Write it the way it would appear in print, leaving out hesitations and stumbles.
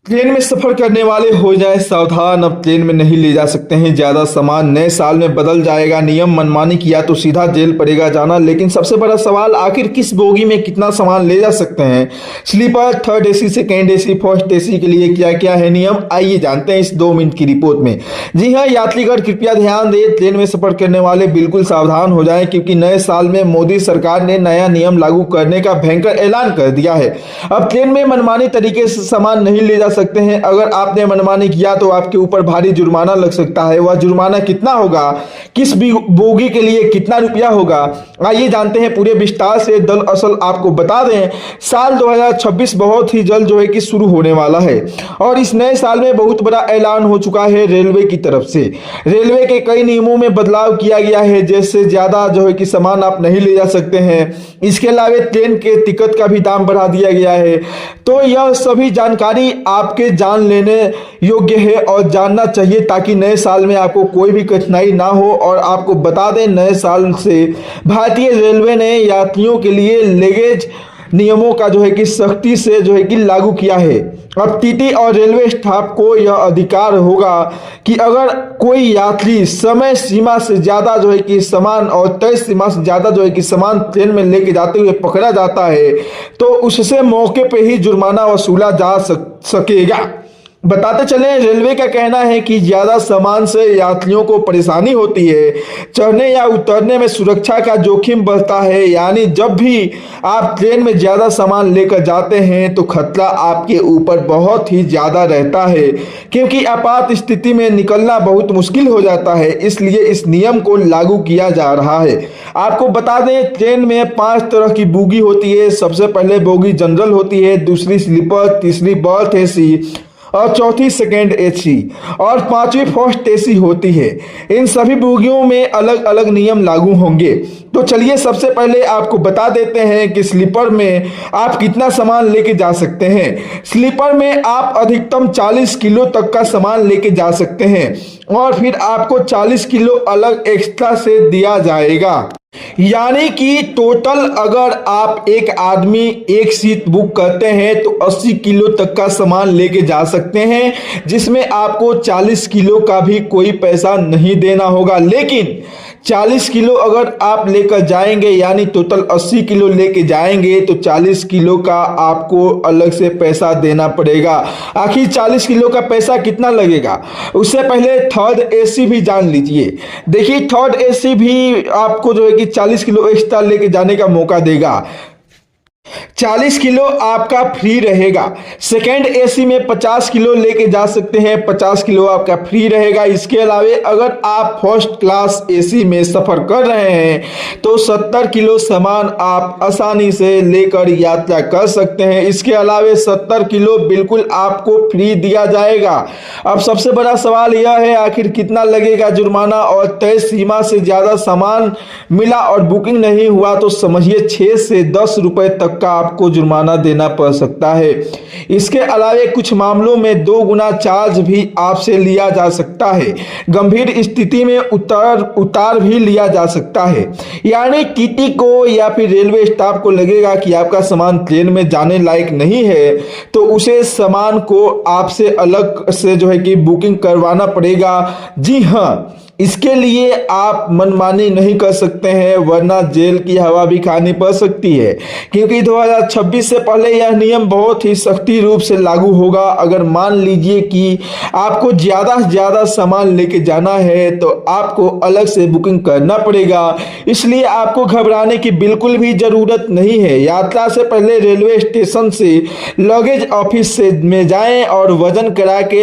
Train में सफर करने वाले हो जाए सावधान, अब ट्रेन में नहीं ले जा सकते हैं ज्यादा सामान। नए साल में बदल जाएगा नियम, मनमानी किया तो सीधा जेल पड़ेगा जाना। लेकिन सबसे बड़ा सवाल, आखिर किस बोगी में कितना सामान ले जा सकते हैं? Sleeper, third AC, second AC, first AC के लिए क्या क्या है नियम, आइए जानते हैं इस 2 मिनट की रिपोर्ट में। जी हाँ यात्रीगण, कृपया ध्यान दें, ट्रेन में सफर करने वाले बिल्कुल सावधान हो जाएं, क्योंकि नए साल में मोदी सरकार ने नया नियम लागू करने का भयंकर ऐलान कर दिया है। अब ट्रेन में मनमानी तरीके से सामान नहीं ले जा सकते हैं। अगर आपने मनमानी किया तो आपके ऊपर भारी जुर्माना लग सकता है। वह जुर्माना कितना होगा, किस बोगी के लिए कितना रुपया होगा, आइए जानते हैं पूरे विस्तार से। दरअसल आपको बता दें, साल 2026 बहुत ही जल्द जो है कि शुरू होने वाला है और इस नए साल में बहुत बड़ा ऐलान हो चुका है रेलवे की तरफ से। रेलवे के कई नियमों में बदलाव किया गया है, जैसे ज्यादा जो है कि सामान आप नहीं ले जा सकते हैं। इसके अलावा ट्रेन के टिकट का भी दाम बढ़ा दिया गया है। तो यह सभी जानकारी आपके जान लेने योग्य है और जानना चाहिए, ताकि नए साल में आपको कोई भी कठिनाई ना हो। और आपको बता दें, नए साल से भारतीय रेलवे ने यात्रियों के लिए लगेज नियमों का जो है कि सख्ती से जो है कि लागू किया है। अब टीटी और रेलवे स्टाफ को यह अधिकार होगा कि अगर कोई यात्री समय सीमा से ज़्यादा जो है कि सामान और तय सीमा से ज़्यादा जो है कि सामान ट्रेन में लेके जाते हुए पकड़ा जाता है, तो उससे मौके पे ही जुर्माना वसूला जा सकेगा। बताते चले, रेलवे का कहना है कि ज्यादा सामान से यात्रियों को परेशानी होती है, चढ़ने या उतरने में सुरक्षा का जोखिम बढ़ता है। यानी जब भी आप ट्रेन में ज्यादा सामान लेकर जाते हैं तो खतरा आपके ऊपर बहुत ही ज्यादा रहता है, क्योंकि आपात स्थिति में निकलना बहुत मुश्किल हो जाता है। इसलिए इस नियम को लागू किया जा रहा है। आपको बता दें, ट्रेन में 5 तरह की बोगी होती है। सबसे पहले बोगी जनरल होती है, दूसरी स्लीपर, तीसरी बर्थ एसी और चौथी सेकेंड एसी और पांचवी फर्स्ट एसी होती है। इन सभी बोगियों में अलग अलग नियम लागू होंगे। तो चलिए सबसे पहले आपको बता देते हैं कि स्लीपर में आप कितना सामान लेके जा सकते हैं। स्लीपर में आप अधिकतम 40 किलो तक का सामान लेके जा सकते हैं और फिर आपको 40 किलो अलग एक्स्ट्रा से दिया जाएगा। यानी कि टोटल अगर आप एक आदमी एक सीट बुक करते हैं तो 80 किलो तक का सामान लेके जा सकते हैं, जिसमें आपको 40 किलो का भी कोई पैसा नहीं देना होगा। लेकिन 40 किलो अगर आप लेकर जाएंगे, यानी टोटल 80 किलो लेके जाएंगे, तो 40 किलो का आपको अलग से पैसा देना पड़ेगा। आखिर 40 किलो का पैसा कितना लगेगा, उससे पहले थर्ड एसी भी जान लीजिए। देखिए, थर्ड एसी भी आपको जो है कि 40 किलो एक्स्ट्रा लेके जाने का मौका देगा। 40 किलो आपका फ्री रहेगा। सेकेंड एसी में 50 किलो लेके जा सकते हैं, 50 किलो आपका फ्री रहेगा। इसके अलावा अगर आप फर्स्ट क्लास एसी में सफर कर रहे हैं तो 70 किलो सामान आप आसानी से लेकर यात्रा कर सकते हैं। इसके अलावा 70 किलो बिल्कुल आपको फ्री दिया जाएगा। अब सबसे बड़ा सवाल यह है, आखिर कितना लगेगा जुर्माना? और तय सीमा से ज़्यादा सामान मिला और बुकिंग नहीं हुआ तो समझिए 6 से 10 रुपए तक का आपको जुर्माना देना पड़ सकता है। इसके अलावा कुछ मामलों में 2 गुना चार्ज भी आपसे लिया जा सकता है। गंभीर स्थिति में उतार भी लिया जा सकता है। यानी टीटी को या फिर रेलवे स्टाफ को लगेगा कि आपका सामान ट्रेन में जाने लायक नहीं है, तो उसे सामान को आपसे अलग से जो है कि बुकिंग करवाना पड़ेगा। जी हाँ, इसके लिए आप मनमानी नहीं कर सकते हैं, वरना जेल की हवा भी खानी पड़ सकती है, क्योंकि 2026 से पहले यह नियम बहुत ही सख्ती रूप से लागू होगा। अगर मान लीजिए कि आपको ज़्यादा से ज़्यादा सामान लेके जाना है तो आपको अलग से बुकिंग करना पड़ेगा। इसलिए आपको घबराने की बिल्कुल भी ज़रूरत नहीं है। यात्रा से पहले रेलवे स्टेशन से लगेज ऑफिस से में जाएं और वजन करा के